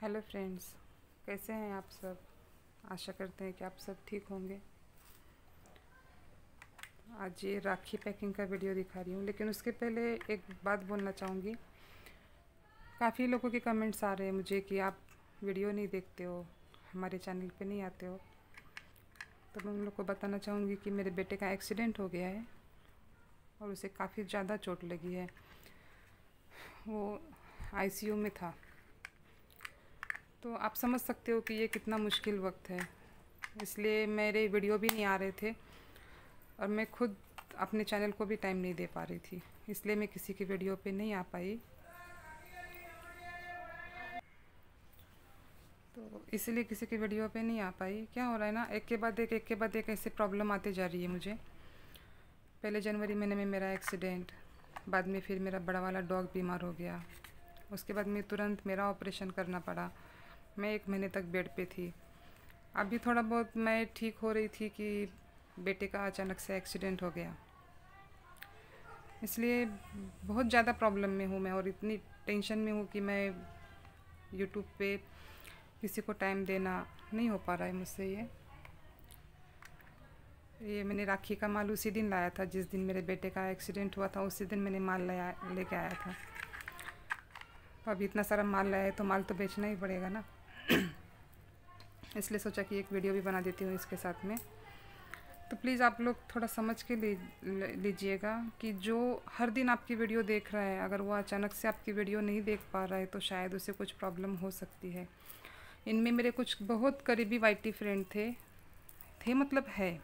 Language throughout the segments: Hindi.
हेलो फ्रेंड्स, कैसे हैं आप सब। आशा करते हैं कि आप सब ठीक होंगे। आज ये राखी पैकिंग का वीडियो दिखा रही हूँ, लेकिन उसके पहले एक बात बोलना चाहूँगी। काफ़ी लोगों के कमेंट्स आ रहे हैं मुझे कि आप वीडियो नहीं देखते हो, हमारे चैनल पे नहीं आते हो। तो मैं उन लोग को बताना चाहूँगी कि मेरे बेटे का एक्सीडेंट हो गया है और उसे काफ़ी ज़्यादा चोट लगी है। वो आईसीयू में था। तो आप समझ सकते हो कि ये कितना मुश्किल वक्त है। इसलिए मेरे वीडियो भी नहीं आ रहे थे और मैं खुद अपने चैनल को भी टाइम नहीं दे पा रही थी, इसलिए मैं किसी की वीडियो पे नहीं आ पाई। तो इसलिए किसी की वीडियो पे नहीं आ पाई। क्या हो रहा है ना, एक के बाद एक ऐसे प्रॉब्लम आती जा रही है मुझे। पहले जनवरी महीने में मेरा एक्सीडेंट, बाद में फिर मेरा बड़ा वाला डॉग बीमार हो गया। उसके बाद में तुरंत मेरा ऑपरेशन करना पड़ा। मैं 1 महीने तक बेड पे थी। अभी थोड़ा बहुत मैं ठीक हो रही थी कि बेटे का अचानक से एक्सीडेंट हो गया। इसलिए बहुत ज़्यादा प्रॉब्लम में हूँ मैं, और इतनी टेंशन में हूँ कि मैं यूट्यूब पे किसी को टाइम देना नहीं हो पा रहा है मुझसे। ये मैंने राखी का माल उसी दिन लाया था जिस दिन मेरे बेटे का एक्सीडेंट हुआ था। उसी दिन मैंने माल लेके आया था। तो अभी इतना सारा माल लाया है तो माल तो बेचना ही पड़ेगा ना। इसलिए सोचा कि एक वीडियो भी बना देती हूँ इसके साथ में। तो प्लीज़ आप लोग थोड़ा समझ के लीजिएगा कि जो हर दिन आपकी वीडियो देख रहा है, अगर वो अचानक से आपकी वीडियो नहीं देख पा रहा है तो शायद उसे कुछ प्रॉब्लम हो सकती है। इनमें मेरे कुछ बहुत करीबी वाईटी फ्रेंड थे मतलब है,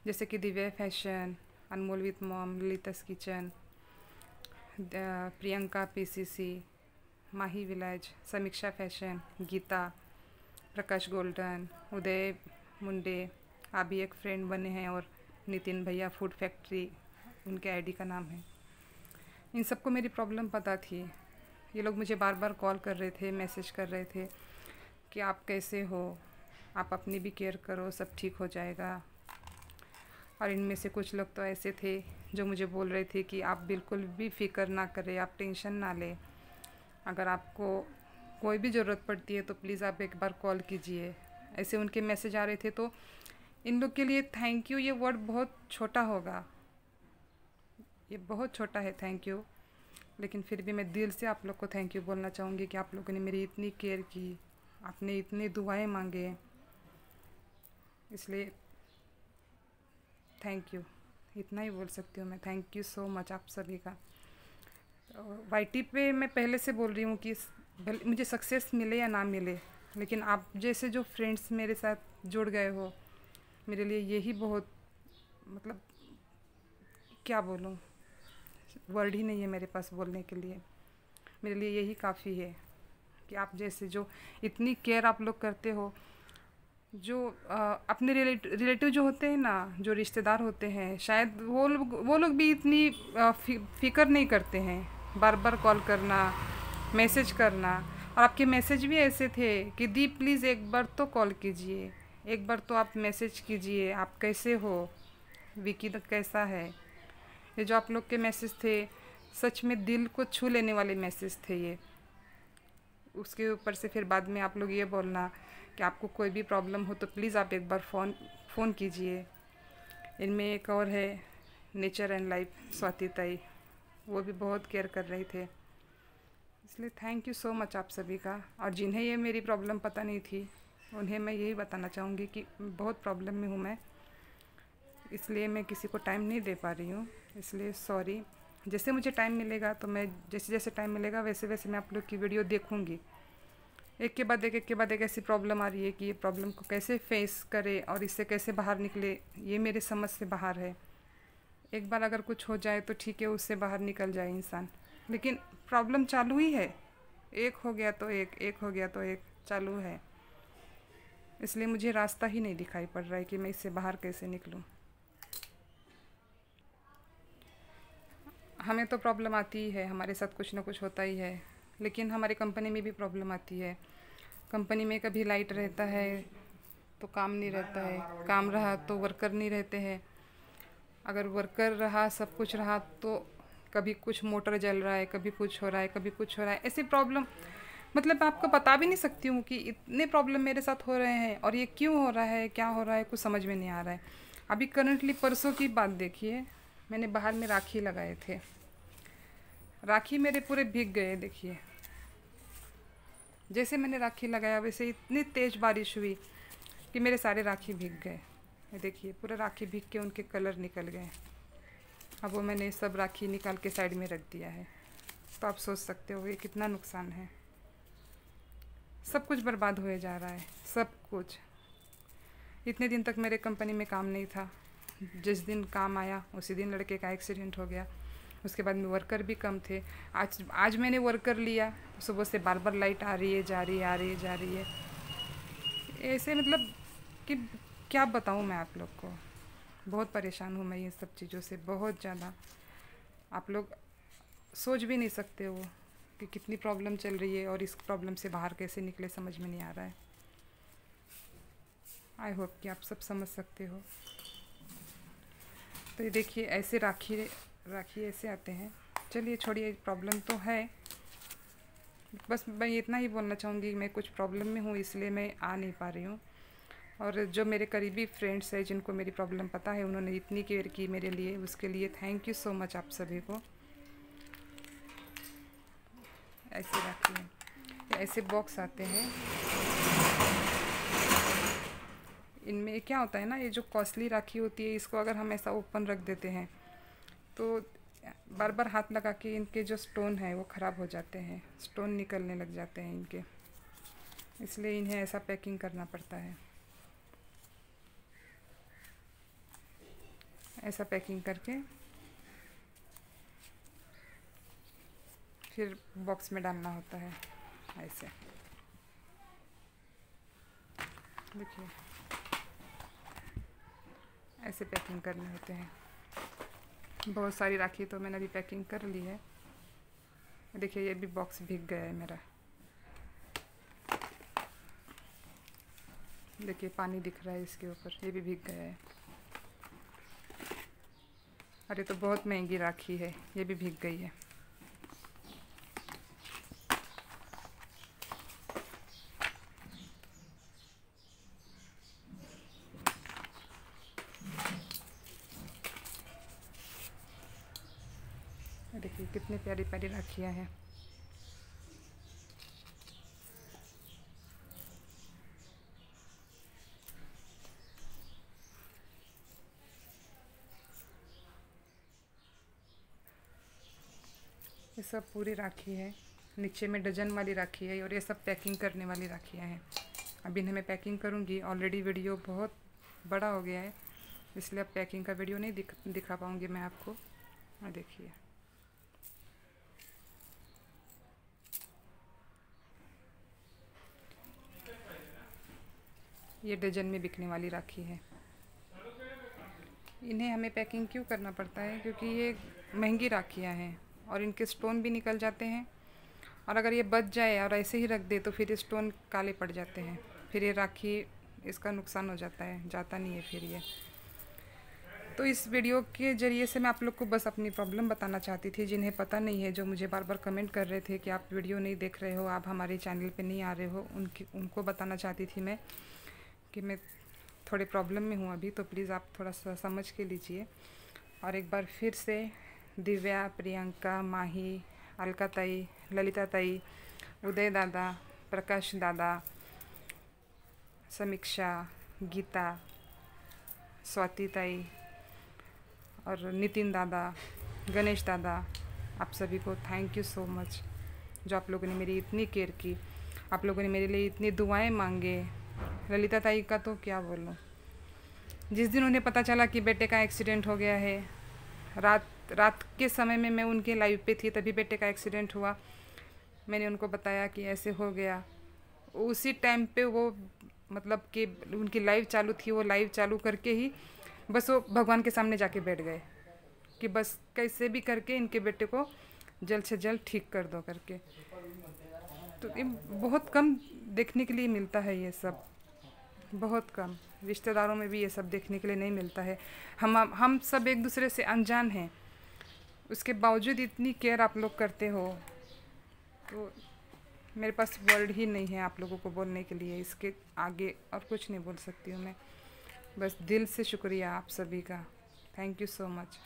जैसे कि Divya fashion, Anmol with mom, ललिता's kitchen, Priyanka PCC, Mahi village, Sameeksha fashion, Geeta, Prakash golden, Uday Munde, अभी एक फ्रेंड बने हैं, और नितिन भैया फूड फैक्ट्री उनके आईडी का नाम है। इन सबको मेरी प्रॉब्लम पता थी। ये लोग मुझे बार बार कॉल कर रहे थे, मैसेज कर रहे थे कि आप कैसे हो, आप अपनी भी केयर करो, सब ठीक हो जाएगा। और इनमें से कुछ लोग तो ऐसे थे जो मुझे बोल रहे थे कि आप बिल्कुल भी फ़िक्र ना करें, आप टेंशन ना लें, अगर आपको कोई भी ज़रूरत पड़ती है तो प्लीज़ आप एक बार कॉल कीजिए। ऐसे उनके मैसेज आ रहे थे। तो इन लोग के लिए थैंक यू ये वर्ड बहुत छोटा होगा, ये बहुत छोटा है थैंक यू, लेकिन फिर भी मैं दिल से आप लोग को थैंक यू बोलना चाहूँगी कि आप लोगों ने मेरी इतनी केयर की, आपने इतनी दुआएं मांगे, इसलिए थैंक यू। इतना ही बोल सकती हूँ मैं। थैंक यू सो मच आप सभी का। वाईटी पे मैं पहले से बोल रही हूँ कि भले मुझे सक्सेस मिले या ना मिले, लेकिन आप जैसे जो फ्रेंड्स मेरे साथ जुड़ गए हो, मेरे लिए यही बहुत, मतलब क्या बोलूँ, वर्ड ही नहीं है मेरे पास बोलने के लिए। मेरे लिए यही काफ़ी है कि आप जैसे जो इतनी केयर आप लोग करते हो, जो अपने रिलेटिव जो होते हैं ना, जो रिश्तेदार होते हैं, शायद वो लोग भी इतनी फिक्र नहीं करते हैं। बार बार कॉल करना, मैसेज करना, और आपके मैसेज भी ऐसे थे कि दी प्लीज़ एक बार तो कॉल कीजिए, एक बार तो आप मैसेज कीजिए, आप कैसे हो, विकी कैसा है। ये जो आप लोग के मैसेज थे, सच में दिल को छू लेने वाले मैसेज थे ये। उसके ऊपर से फिर बाद में आप लोग ये बोलना कि आपको कोई भी प्रॉब्लम हो तो प्लीज़ आप एक बार फ़ोन कीजिए। इनमें एक और है नेचर एंड लाइफ, स्वाति ताई, वो भी बहुत केयर कर रहे थे। इसलिए थैंक यू सो मच आप सभी का। और जिन्हें ये मेरी प्रॉब्लम पता नहीं थी, उन्हें मैं यही बताना चाहूँगी कि बहुत प्रॉब्लम में हूँ मैं, इसलिए मैं किसी को टाइम नहीं दे पा रही हूँ, इसलिए सॉरी। जैसे मुझे टाइम मिलेगा तो मैं जैसे टाइम मिलेगा वैसे वैसे मैं आप लोग की वीडियो देखूँगी। एक के बाद एक ऐसी प्रॉब्लम आ रही है कि ये प्रॉब्लम को कैसे फेस करे और इससे कैसे बाहर निकले, ये मेरे समझ से बाहर है। एक बार अगर कुछ हो जाए तो ठीक है, उससे बाहर निकल जाए इंसान, लेकिन प्रॉब्लम चालू ही है। एक हो गया तो एक हो गया तो एक चालू है। इसलिए मुझे रास्ता ही नहीं दिखाई पड़ रहा है कि मैं इससे बाहर कैसे निकलूं। हमें तो प्रॉब्लम आती ही है, हमारे साथ कुछ ना कुछ होता ही है, लेकिन हमारी कंपनी में भी प्रॉब्लम आती है। कंपनी में कभी लाइट रहता है तो काम नहीं रहता है, काम रहा तो वर्कर नहीं रहते हैं, अगर वर्कर रहा सब कुछ रहा तो कभी कुछ मोटर जल रहा है, कभी कुछ हो रहा है, कभी कुछ हो रहा है, ऐसी प्रॉब्लम मतलब मैं आपको बता भी नहीं सकती हूँ कि इतने प्रॉब्लम मेरे साथ हो रहे हैं और ये क्यों हो रहा है, क्या हो रहा है, कुछ समझ में नहीं आ रहा है। अभी करंटली परसों की बात देखिए, मैंने बाहर में राखी लगाए थे, राखी मेरे पूरे भीग गए। देखिए जैसे मैंने राखी लगाया वैसे इतनी तेज़ बारिश हुई कि मेरे सारे राखी भीग गए। ये देखिए पूरा राखी भीग के उनके कलर निकल गए। अब वो मैंने सब राखी निकाल के साइड में रख दिया है। तो आप सोच सकते हो ये कितना नुकसान है। सब कुछ बर्बाद होए जा रहा है, सब कुछ। इतने दिन तक मेरे कंपनी में काम नहीं था, जिस दिन काम आया उसी दिन लड़के का एक्सीडेंट हो गया। उसके बाद में वर्कर भी कम थे। आज मैंने वर्कर लिया, सुबह से बार बार लाइट आ रही है, जा रही है, आ रही है, जा रही है। ऐसे मतलब कि क्या बताऊँ मैं आप लोग को। बहुत परेशान हूँ मैं ये सब चीज़ों से, बहुत ज़्यादा। आप लोग सोच भी नहीं सकते हो कि कितनी प्रॉब्लम चल रही है और इस प्रॉब्लम से बाहर कैसे निकले समझ में नहीं आ रहा है। आई होप कि आप सब समझ सकते हो। तो ये देखिए ऐसे राखी ऐसे आते हैं। चलिए छोड़िए, प्रॉब्लम तो है। बस मैं इतना ही बोलना चाहूँगी, मैं कुछ प्रॉब्लम में हूँ इसलिए मैं आ नहीं पा रही हूँ। और जो मेरे करीबी फ्रेंड्स हैं जिनको मेरी प्रॉब्लम पता है, उन्होंने इतनी केयर की मेरे लिए, उसके लिए थैंक यू सो मच आप सभी को। ऐसे राखी है, ऐसे बॉक्स आते हैं। इनमें क्या होता है ना, ये जो कॉस्टली राखी होती है इसको अगर हम ऐसा ओपन रख देते हैं तो बार बार हाथ लगा के इनके जो स्टोन है वो ख़राब हो जाते हैं, स्टोन निकलने लग जाते हैं इनके। इसलिए इन्हें ऐसा पैकिंग करना पड़ता है। ऐसा पैकिंग करके फिर बॉक्स में डालना होता है। ऐसे देखिए ऐसे पैकिंग करने होते हैं। बहुत सारी राखी तो मैंने अभी पैकिंग कर ली है। देखिए ये भी बॉक्स भीग गया है मेरा। देखिए पानी दिख रहा है इसके ऊपर, ये भी भीग गया है। अरे तो बहुत महंगी राखी है, ये भी भीग गई है। देखिए कितनी प्यारी प्यारी राखियाँ हैं। ये सब पूरी राखी है, नीचे में डजन वाली राखी है और ये सब पैकिंग करने वाली राखियाँ हैं। अभी इन्हें मैं पैकिंग करूँगी। ऑलरेडी वीडियो बहुत बड़ा हो गया है, इसलिए अब पैकिंग का वीडियो नहीं दिखा पाऊँगी मैं आपको। और देखिए ये डजन में बिकने वाली राखी है। इन्हें हमें पैकिंग क्यों करना पड़ता है, क्योंकि ये महंगी राखियाँ हैं और इनके स्टोन भी निकल जाते हैं। और अगर ये बच जाए और ऐसे ही रख दे तो फिर स्टोन काले पड़ जाते हैं, फिर ये राखी इसका नुकसान हो जाता है, जाता नहीं है फिर ये। तो इस वीडियो के ज़रिए से मैं आप लोग को बस अपनी प्रॉब्लम बताना चाहती थी, जिन्हें पता नहीं है, जो मुझे बार बार कमेंट कर रहे थे कि आप वीडियो नहीं देख रहे हो, आप हमारे चैनल पे नहीं आ रहे हो, उनको बताना चाहती थी मैं कि मैं थोड़े प्रॉब्लम में हूँ अभी। तो प्लीज़ आप थोड़ा सा समझ के लीजिए। और एक बार फिर से दिव्या, प्रियंका, माही, अलका ताई, ललिता ताई, उदय दादा, प्रकाश दादा, समीक्षा, गीता, स्वाति ताई और नितिन दादा, गणेश दादा, आप सभी को थैंक यू सो मच, जो आप लोगों ने मेरी इतनी केयर की, आप लोगों ने मेरे लिए इतनी दुआएं मांगे। ललिता ताई का तो क्या बोलूं, जिस दिन उन्हें पता चला कि बेटे का एक्सीडेंट हो गया है, रात के समय में मैं उनके लाइव पे थी, तभी बेटे का एक्सीडेंट हुआ। मैंने उनको बताया कि ऐसे हो गया। उसी टाइम पे वो मतलब कि उनकी लाइव चालू थी, वो लाइव चालू करके ही बस वो भगवान के सामने जाके बैठ गए कि बस कैसे भी करके इनके बेटे को जल्द से जल्द ठीक कर दो करके। तो ये बहुत कम देखने के लिए मिलता है, ये सब बहुत कम। रिश्तेदारों में भी ये सब देखने के लिए नहीं मिलता है। हम सब एक दूसरे से अनजान हैं, उसके बावजूद इतनी केयर आप लोग करते हो। तो मेरे पास वर्ड ही नहीं है आप लोगों को बोलने के लिए, इसके आगे और कुछ नहीं बोल सकती हूँ मैं। बस दिल से शुक्रिया आप सभी का। Thank you so much.